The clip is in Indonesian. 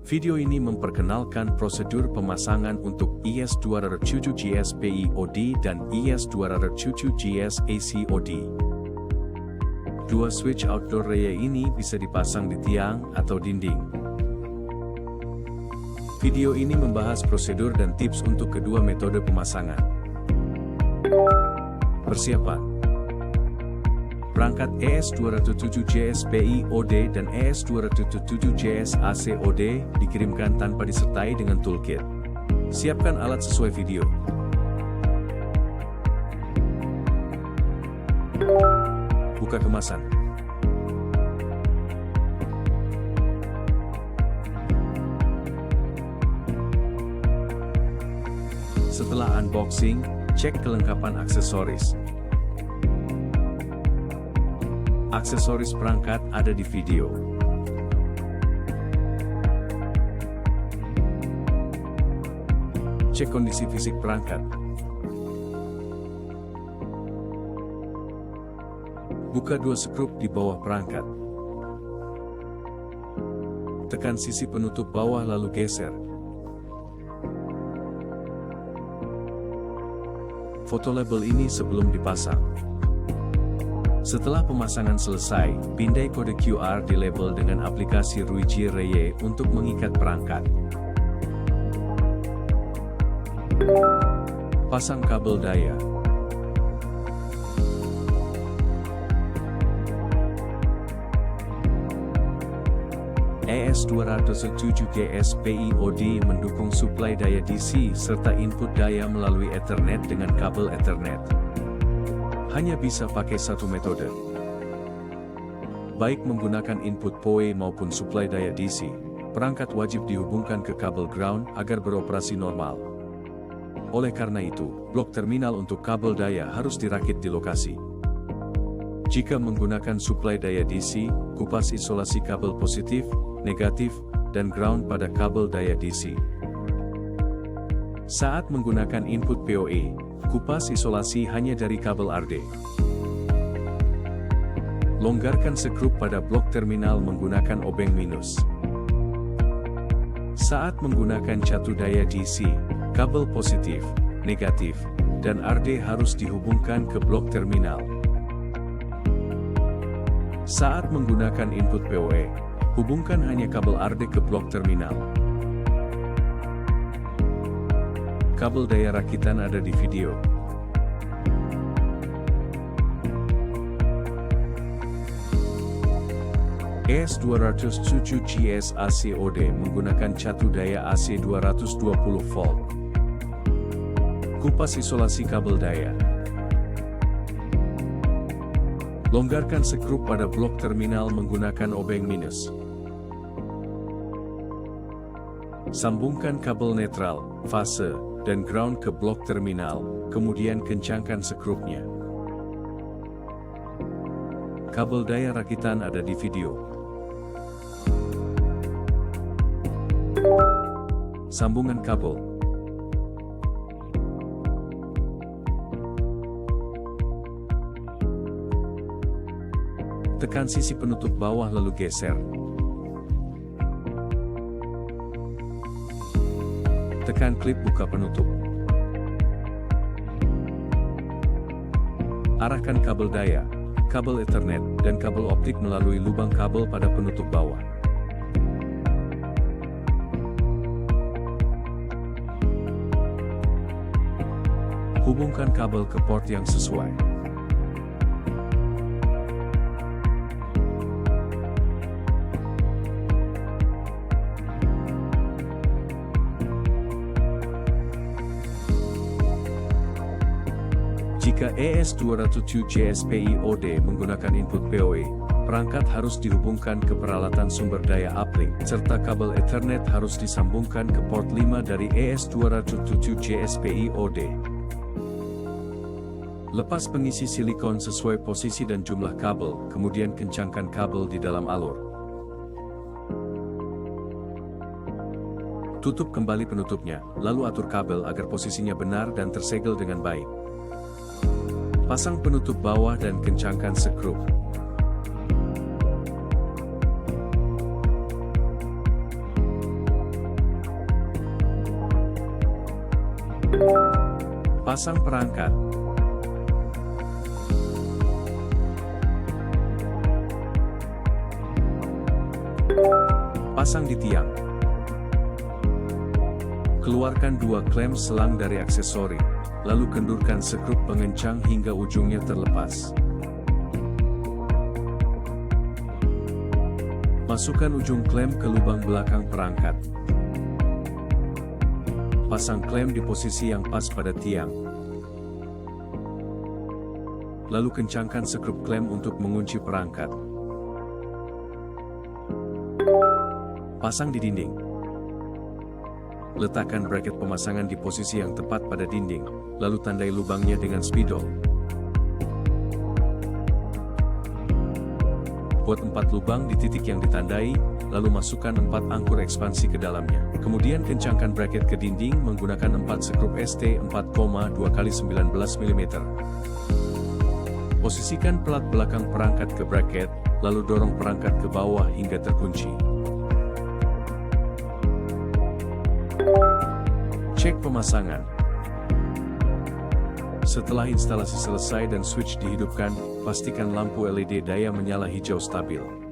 Video ini memperkenalkan prosedur pemasangan untuk ES277GS PIOD dan ES277GS ACOD. Dua switch outdoor relay ini bisa dipasang di tiang atau dinding. Video ini membahas prosedur dan tips untuk kedua metode pemasangan. Persiapan. Perangkat ES277JS PIOD dan ES277JS ACOD dikirimkan tanpa disertai dengan toolkit. Siapkan alat sesuai video. Buka kemasan. Setelah unboxing, cek kelengkapan aksesoris. Aksesoris perangkat ada di video. Cek kondisi fisik perangkat. Buka dua skrup di bawah perangkat. Tekan sisi penutup bawah lalu geser. Foto label ini sebelum dipasang. Setelah pemasangan selesai, pindai kode QR di label dengan aplikasi Ruijie Relay untuk mengikat perangkat. Pasang kabel daya. ES277GS PIOD mendukung suplai daya DC serta input daya melalui Ethernet dengan kabel Ethernet. Hanya bisa pakai satu metode. Baik menggunakan input PoE maupun suplai daya DC, perangkat wajib dihubungkan ke kabel ground agar beroperasi normal. Oleh karena itu, blok terminal untuk kabel daya harus dirakit di lokasi. Jika menggunakan suplai daya DC, kupas isolasi kabel positif, negatif, dan ground pada kabel daya DC. Saat menggunakan input PoE, kupas isolasi hanya dari kabel RD. Longgarkan skrup pada blok terminal menggunakan obeng minus. Saat menggunakan catu daya DC, kabel positif, negatif, dan RD harus dihubungkan ke blok terminal. Saat menggunakan input PoE, hubungkan hanya kabel RD ke blok terminal. Kabel daya rakitan ada di video. ES277GS ACOD menggunakan catu daya AC 220 volt. Kupas isolasi kabel daya. Longgarkan skrup pada blok terminal menggunakan obeng minus. Sambungkan kabel netral, fase, dan ground ke blok terminal, kemudian kencangkan skrupnya. Kabel daya rakitan ada di video. Sambungan kabel. Tekan sisi penutup bawah lalu geser. Tekan klip buka penutup. Arahkan kabel daya, kabel Ethernet, dan kabel optik melalui lubang kabel pada penutup bawah. Hubungkan kabel ke port yang sesuai. Jika ES277JS PIOD menggunakan input PoE, perangkat harus dihubungkan ke peralatan sumber daya uplink, serta kabel Ethernet harus disambungkan ke port 5 dari ES277JS PIOD. Lepas pengisi silikon sesuai posisi dan jumlah kabel, kemudian kencangkan kabel di dalam alur. Tutup kembali penutupnya, lalu atur kabel agar posisinya benar dan tersegel dengan baik. Pasang penutup bawah dan kencangkan skrup. Pasang perangkat. Pasang di tiang. Keluarkan 2 klem selang dari aksesori, lalu kendurkan skrup pengencang hingga ujungnya terlepas. Masukkan ujung klem ke lubang belakang perangkat. Pasang klem di posisi yang pas pada tiang. Lalu kencangkan skrup klem untuk mengunci perangkat. Pasang di dinding. Letakkan bracket pemasangan di posisi yang tepat pada dinding, lalu tandai lubangnya dengan spidol. Buat 4 lubang di titik yang ditandai, lalu masukkan 4 angkur ekspansi ke dalamnya. Kemudian kencangkan bracket ke dinding menggunakan 4 skrup ST 4,2 x 19 mm. Posisikan pelat belakang perangkat ke bracket, lalu dorong perangkat ke bawah hingga terkunci. Cek pemasangan. Setelah instalasi selesai dan switch dihidupkan, pastikan lampu LED daya menyala hijau stabil.